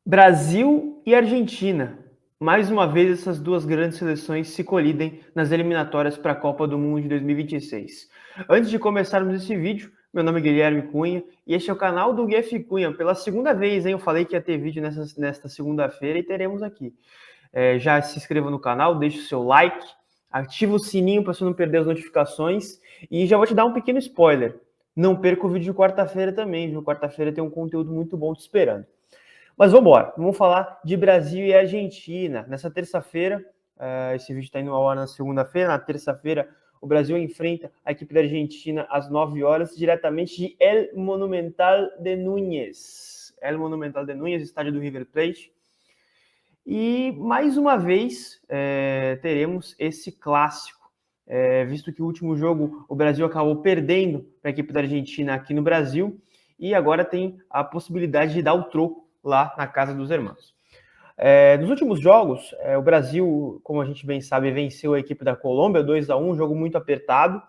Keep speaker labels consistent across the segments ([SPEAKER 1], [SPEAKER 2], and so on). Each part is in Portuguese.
[SPEAKER 1] Brasil e Argentina. Mais uma vez, essas duas grandes seleções se colidem nas eliminatórias para a Copa do Mundo de 2026. Antes de começarmos esse vídeo, meu nome é Guilherme Cunha e este é o canal do GF Cunha. Pela segunda vez, hein, eu falei que ia ter vídeo nesta segunda-feira e teremos aqui. Já se inscreva no canal, deixe o seu like, ativa o sininho para você não perder as notificações e já vou te dar um pequeno spoiler. Não perca o vídeo de quarta-feira também, viu? Quarta-feira tem um conteúdo muito bom te esperando. Mas vamos embora, vamos falar de Brasil e Argentina. Nessa terça-feira, esse vídeo está indo ao ar na segunda-feira, na terça-feira o Brasil enfrenta a equipe da Argentina às 9 horas, diretamente de El Monumental de Núñez. El Monumental de Núñez, estádio do River Plate. E, mais uma vez, teremos esse clássico. Visto que o último jogo o Brasil acabou perdendo para a equipe da Argentina aqui no Brasil, e agora tem a possibilidade de dar o troco lá na casa dos irmãos. Nos últimos jogos, o Brasil, como a gente bem sabe, venceu a equipe da Colômbia 2-1, um jogo muito apertado,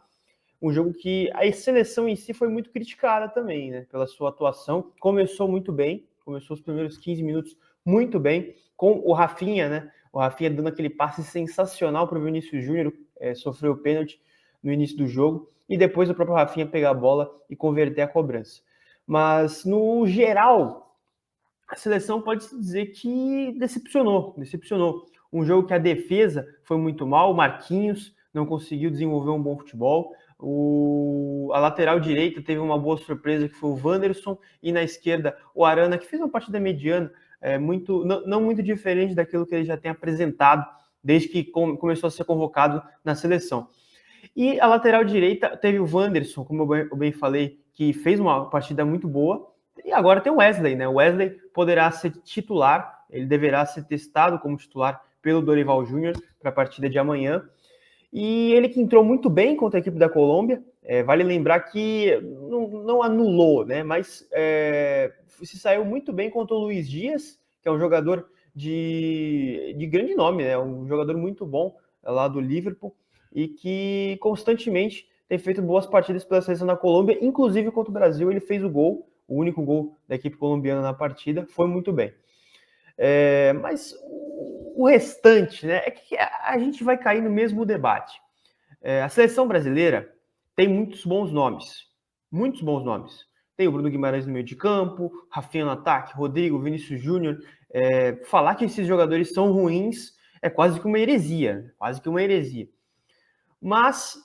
[SPEAKER 1] um jogo que a seleção em si foi muito criticada também, né, pela sua atuação. Começou muito bem, começou os primeiros 15 minutos muito bem, com o Rafinha, né, o Rafinha dando aquele passe sensacional para o Vinícius Júnior, sofreu o pênalti no início do jogo, e depois o próprio Rafinha pegar a bola e converter a cobrança. Mas, no geral, a seleção pode-se dizer que decepcionou. Um jogo que a defesa foi muito mal, o Marquinhos não conseguiu desenvolver um bom futebol, a lateral direita teve uma boa surpresa, que foi o Wanderson, e na esquerda o Arana, que fez uma partida mediana, não muito diferente daquilo que ele já tem apresentado desde que começou a ser convocado na seleção. E a lateral direita teve o Wanderson, como eu bem falei, que fez uma partida muito boa. E agora tem o Wesley, né? O Wesley poderá ser titular, ele deverá ser testado como titular pelo Dorival Júnior para a partida de amanhã. E ele que entrou muito bem contra a equipe da Colômbia, vale lembrar que não anulou, né? Mas se saiu muito bem contra o Luiz Dias, que é um jogador de grande nome, né? Um jogador muito bom lá do Liverpool e que constantemente tem feito boas partidas pela seleção da Colômbia, inclusive contra o Brasil ele fez o gol, o único gol da equipe colombiana na partida, foi muito bem. Mas o restante, né, é que a gente vai cair no mesmo debate. A seleção brasileira tem muitos bons nomes. Tem o Bruno Guimarães no meio de campo, Rafinha no ataque, Rodrigo, Vinícius Júnior. Falar que esses jogadores são ruins é quase que uma heresia. Mas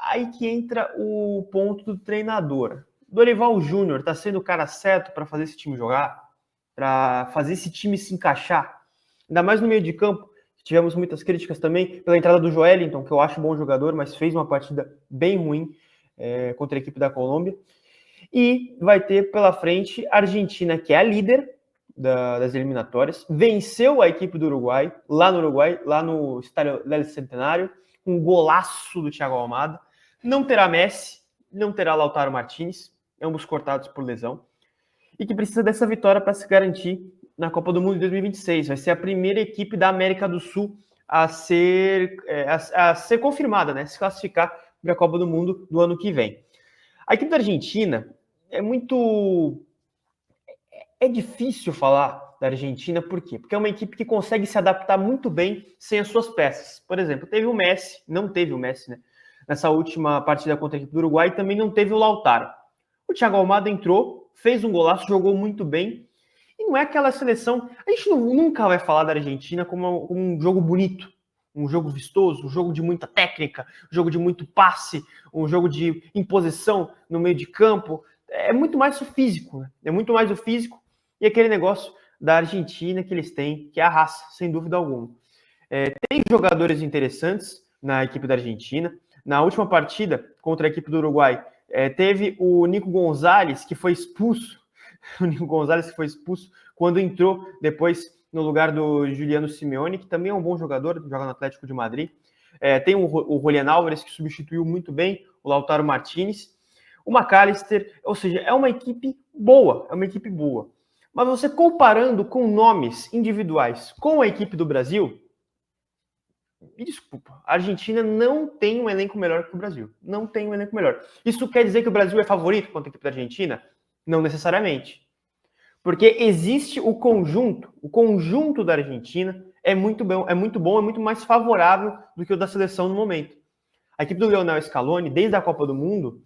[SPEAKER 1] aí que entra o ponto do treinador. Dorival Júnior está sendo o cara certo para fazer esse time jogar? Para fazer esse time se encaixar? Ainda mais no meio de campo. Tivemos muitas críticas também pela entrada do Joelinton, que eu acho bom jogador, mas fez uma partida bem ruim contra a equipe da Colômbia. E vai ter pela frente a Argentina, que é a líder das eliminatórias, venceu a equipe do Uruguai, lá no Estádio del Centenário, um golaço do Thiago Almada. Não terá Messi, não terá Lautaro Martinez, ambos cortados por lesão, e que precisa dessa vitória para se garantir na Copa do Mundo de 2026. Vai ser a primeira equipe da América do Sul a ser confirmada, né? Se classificar para a Copa do Mundo do ano que vem. A equipe da Argentina é difícil falar da Argentina, por quê? Porque é uma equipe que consegue se adaptar muito bem sem as suas peças. Por exemplo, não teve o Messi, né? Nessa última partida contra a equipe do Uruguai, também não teve o Lautaro. O Thiago Almada entrou, fez um golaço, jogou muito bem. E não é aquela seleção... A gente nunca vai falar da Argentina como um jogo bonito, um jogo vistoso, um jogo de muita técnica, um jogo de muito passe, um jogo de imposição no meio de campo. É muito mais o físico, né? E aquele negócio da Argentina que eles têm, que é a raça, sem dúvida alguma. Tem jogadores interessantes na equipe da Argentina. Na última partida contra a equipe do Uruguai, teve o Nico Gonzalez, que foi expulso. O Nico Gonzalez que foi expulso quando entrou depois no lugar do Juliano Simeone, que também é um bom jogador, joga no Atlético de Madrid. Tem o Julián Álvares, que substituiu muito bem o Lautaro Martinez. O McAllister, ou seja, é uma equipe boa. Mas você comparando com nomes individuais com a equipe do Brasil, me desculpa, a Argentina não tem um elenco melhor que o Brasil. Não tem um elenco melhor. Isso quer dizer que o Brasil é favorito contra a equipe da Argentina? Não necessariamente. Porque existe o conjunto da Argentina é muito bom, é muito mais favorável do que o da seleção no momento. A equipe do Lionel Scaloni, desde a Copa do Mundo,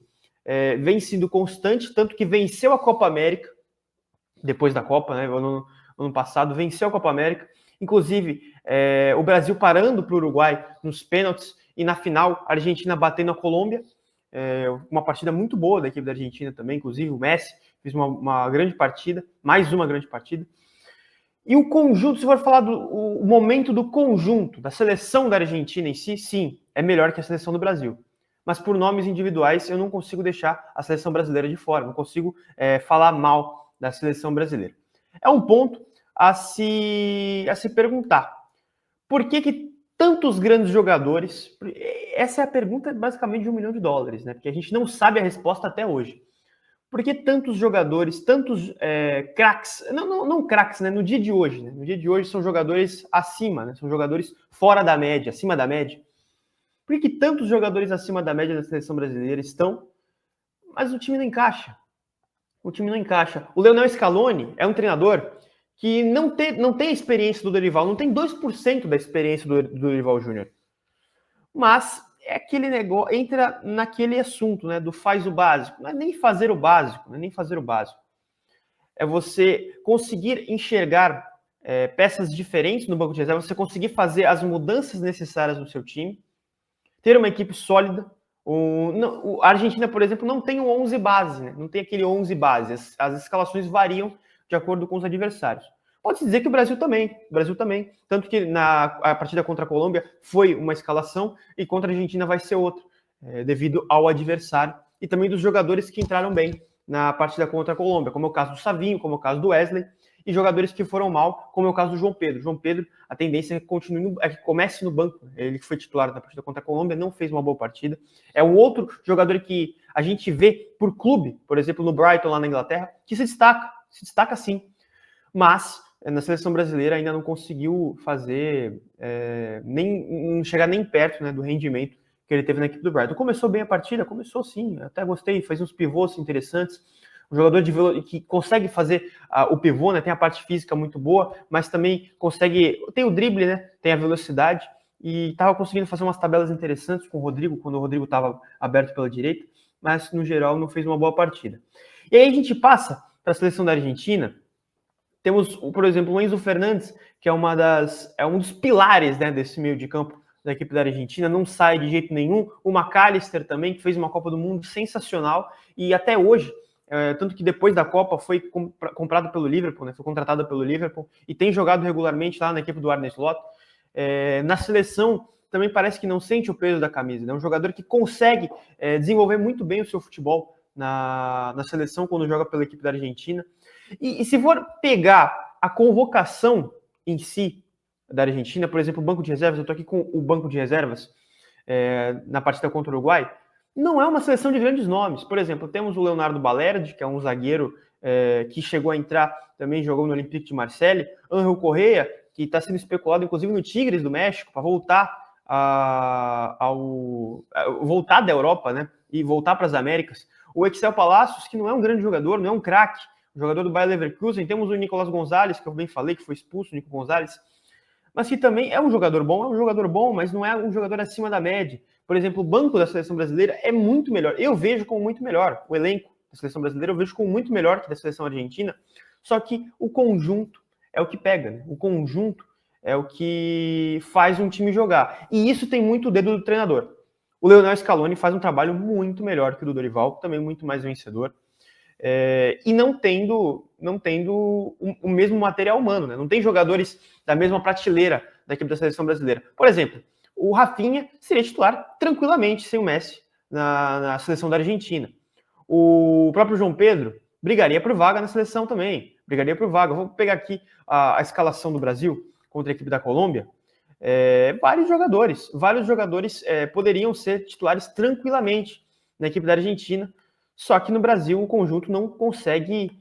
[SPEAKER 1] vem sendo constante, tanto que venceu a Copa América, depois da Copa, né, ano passado, venceu a Copa América, inclusive o Brasil parando para o Uruguai nos pênaltis, e na final, a Argentina batendo a Colômbia, uma partida muito boa da equipe da Argentina também, inclusive o Messi fez uma grande partida, mais uma grande partida. E o conjunto, se for falar do momento do conjunto, da seleção da Argentina em si, sim, é melhor que a seleção do Brasil. Mas por nomes individuais, eu não consigo deixar a seleção brasileira de fora, não consigo falar mal da seleção brasileira. É um ponto a se perguntar. Por que tantos grandes jogadores... Essa é a pergunta basicamente de $1 milhão, né? Porque a gente não sabe a resposta até hoje. Por que tantos jogadores, tantos craques, não craques, né? No dia de hoje, né? No dia de hoje são jogadores acima, né? São jogadores fora da média, acima da média. Por que tantos jogadores acima da média da seleção brasileira estão, mas o time não encaixa? O time não encaixa. O Lionel Scaloni é um treinador que não tem a experiência do Dorival, não tem 2% da experiência do Dorival Júnior. Mas é aquele negócio, entra naquele assunto, né, do faz o básico. Não é nem fazer o básico, não é nem fazer o básico. É você conseguir enxergar peças diferentes no banco de reserva, você conseguir fazer as mudanças necessárias no seu time, ter uma equipe sólida. A Argentina, por exemplo, não tem o 11 base, né? Não tem aquele 11 base. As escalações variam de acordo com os adversários. Pode-se dizer que o Brasil também. Tanto que a partida contra a Colômbia foi uma escalação e contra a Argentina vai ser outra, devido ao adversário e também dos jogadores que entraram bem na partida contra a Colômbia, como é o caso do Savinho, como é o caso do Wesley, e jogadores que foram mal, como é o caso do João Pedro. João Pedro, a tendência é que comece no banco. Ele que foi titular na partida contra a Colômbia, não fez uma boa partida. É um outro jogador que a gente vê por clube, por exemplo, no Brighton, lá na Inglaterra, que se destaca sim. Mas na seleção brasileira ainda não conseguiu fazer, não chegar nem perto, né, do rendimento que ele teve na equipe do Brighton. Começou bem a partida? Começou sim, até gostei, fez uns pivôs interessantes. Um jogador que consegue fazer o pivô, né? Tem a parte física muito boa, mas também tem o drible, né? Tem a velocidade, e estava conseguindo fazer umas tabelas interessantes com o Rodrigo, quando o Rodrigo estava aberto pela direita, mas no geral não fez uma boa partida. E aí a gente passa para a seleção da Argentina. Temos, por exemplo, o Enzo Fernandes, que é um dos pilares, né, desse meio de campo da equipe da Argentina, não sai de jeito nenhum. O McAllister também, que fez uma Copa do Mundo sensacional, e até hoje, tanto que depois da Copa foi comprado pelo Liverpool, né, foi contratado pelo Liverpool, e tem jogado regularmente lá na equipe do Arne Slot. Na seleção, também parece que não sente o peso da camisa, é, né? Um jogador que consegue desenvolver muito bem o seu futebol na seleção quando joga pela equipe da Argentina. E se for pegar a convocação em si da Argentina, por exemplo, o banco de reservas, eu estou aqui com o banco de reservas na partida contra o Uruguai, não é uma seleção de grandes nomes. Por exemplo, temos o Leonardo Balerdi, que é um zagueiro que chegou a entrar, também jogou no Olympique de Marseille. Ángel Correa, que está sendo especulado, inclusive, no Tigres do México, para voltar voltar da Europa, né? E voltar para as Américas. O Excel Palacios, que não é um grande jogador, não é um craque, jogador do Bayer Leverkusen. Temos o Nicolás Gonzalez, que eu bem falei, que foi expulso, o Nico Gonzalez, mas que também é um jogador bom, mas não é um jogador acima da média. Por exemplo, o banco da seleção brasileira é muito melhor. Eu vejo como muito melhor. O elenco da seleção brasileira eu vejo como muito melhor que da seleção argentina, só que o conjunto é o que pega, né? O conjunto é o que faz um time jogar. E isso tem muito o dedo do treinador. O Lionel Scaloni faz um trabalho muito melhor que o do Dorival, também muito mais vencedor. E não tendo o mesmo material humano, né? Não tem jogadores da mesma prateleira da equipe da seleção brasileira. Por exemplo, o Rafinha seria titular tranquilamente sem o Messi na seleção da Argentina. O próprio João Pedro brigaria por vaga na seleção também, brigaria por vaga. Vou pegar aqui a escalação do Brasil contra a equipe da Colômbia. Vários jogadores poderiam ser titulares tranquilamente na equipe da Argentina. Só que no Brasil o conjunto não consegue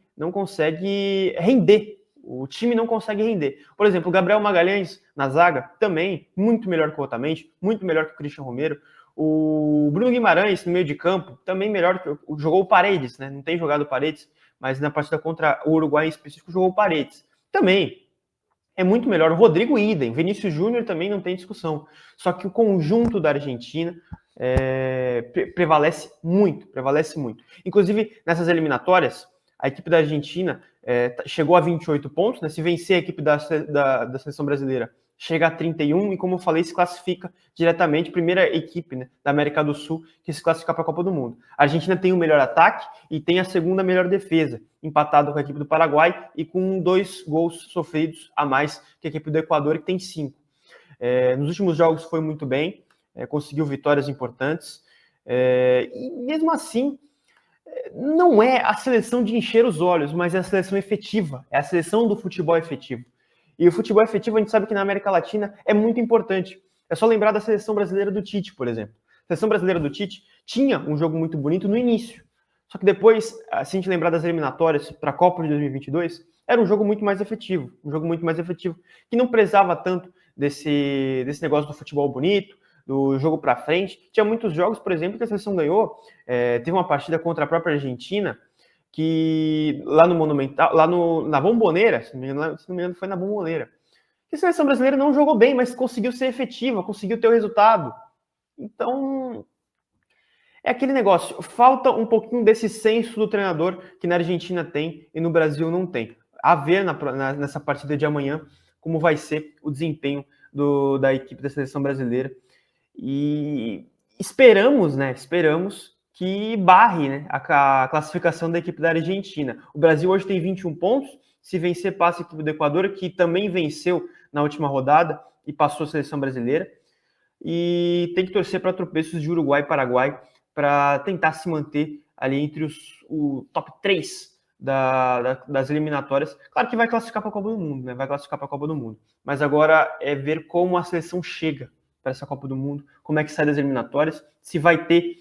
[SPEAKER 1] render. O time não consegue render. Por exemplo, o Gabriel Magalhães na zaga, também muito melhor que o Otamendi, muito melhor que o Christian Romero. O Bruno Guimarães no meio de campo, também melhor que jogou o Paredes, né? Não tem jogado o Paredes, mas na partida contra o Uruguai em específico jogou o Paredes. Também é muito melhor. O Rodrigo idem, Vinícius Júnior também não tem discussão. Só que o conjunto da Argentina prevalece muito, prevalece muito. Inclusive, nessas eliminatórias, a equipe da Argentina chegou a 28 pontos, né? Se vencer a equipe da seleção brasileira, chega a 31 e, como eu falei, se classifica diretamente, primeira equipe, né, da América do Sul que se classifica para a Copa do Mundo. A Argentina tem o melhor ataque e tem a segunda melhor defesa, empatado com a equipe do Paraguai e com 2 gols sofridos a mais que a equipe do Equador, que tem 5. Nos últimos jogos foi muito bem, conseguiu vitórias importantes, e mesmo assim, não é a seleção de encher os olhos, mas é a seleção efetiva, é a seleção do futebol efetivo. E o futebol efetivo, a gente sabe que na América Latina é muito importante. É só lembrar da seleção brasileira do Tite, por exemplo. A seleção brasileira do Tite tinha um jogo muito bonito no início. Só que depois, se a gente lembrar das eliminatórias para a Copa de 2022, era um jogo muito mais efetivo. Um jogo muito mais efetivo, que não prezava tanto desse negócio do futebol bonito, do jogo para frente. Tinha muitos jogos, por exemplo, que a seleção ganhou. Teve uma partida contra a própria Argentina, que lá no Monumental, na Bombonera, se não me engano, foi na Bombonera, que a seleção brasileira não jogou bem, mas conseguiu ser efetiva, conseguiu ter o resultado. Então, é aquele negócio, falta um pouquinho desse senso do treinador que na Argentina tem e no Brasil não tem. A ver nessa partida de amanhã como vai ser o desempenho da equipe da seleção brasileira. E esperamos que barre, né, a classificação da equipe da Argentina. O Brasil hoje tem 21 pontos, se vencer passa a equipe do Equador, que também venceu na última rodada e passou a seleção brasileira. E tem que torcer para tropeços de Uruguai e Paraguai para tentar se manter ali entre o top 3 das eliminatórias. Claro que vai classificar para a Copa do Mundo, né? Vai classificar para a Copa do Mundo. Mas agora é ver como a seleção chega para essa Copa do Mundo, como é que sai das eliminatórias, se vai ter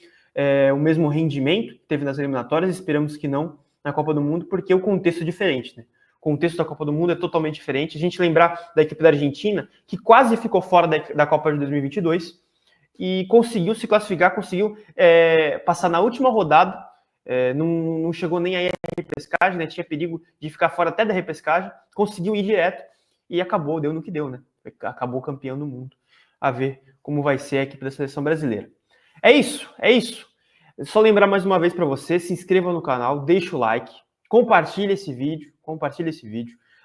[SPEAKER 1] o mesmo rendimento que teve nas eliminatórias, esperamos que não na Copa do Mundo, porque o contexto é diferente, né? O contexto da Copa do Mundo é totalmente diferente. A gente lembrar da equipe da Argentina, que quase ficou fora da Copa de 2022 e conseguiu se classificar, conseguiu passar na última rodada, não chegou nem aí a repescagem, né? Tinha perigo de ficar fora até da repescagem, conseguiu ir direto e acabou, deu no que deu, né? Acabou campeão do mundo. A ver como vai ser a equipe da seleção brasileira. É isso. Só lembrar mais uma vez para você, se inscreva no canal, deixa o like, compartilhe esse vídeo,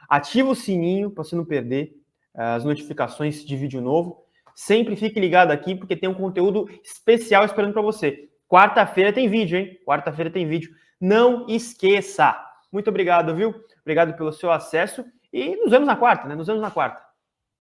[SPEAKER 1] ativa o sininho para você não perder as notificações de vídeo novo. Sempre fique ligado aqui, porque tem um conteúdo especial esperando para você. Quarta-feira tem vídeo, hein? Quarta-feira tem vídeo. Não esqueça! Muito obrigado, viu? Obrigado pelo seu acesso e nos vemos na quarta, né? Nos vemos na quarta.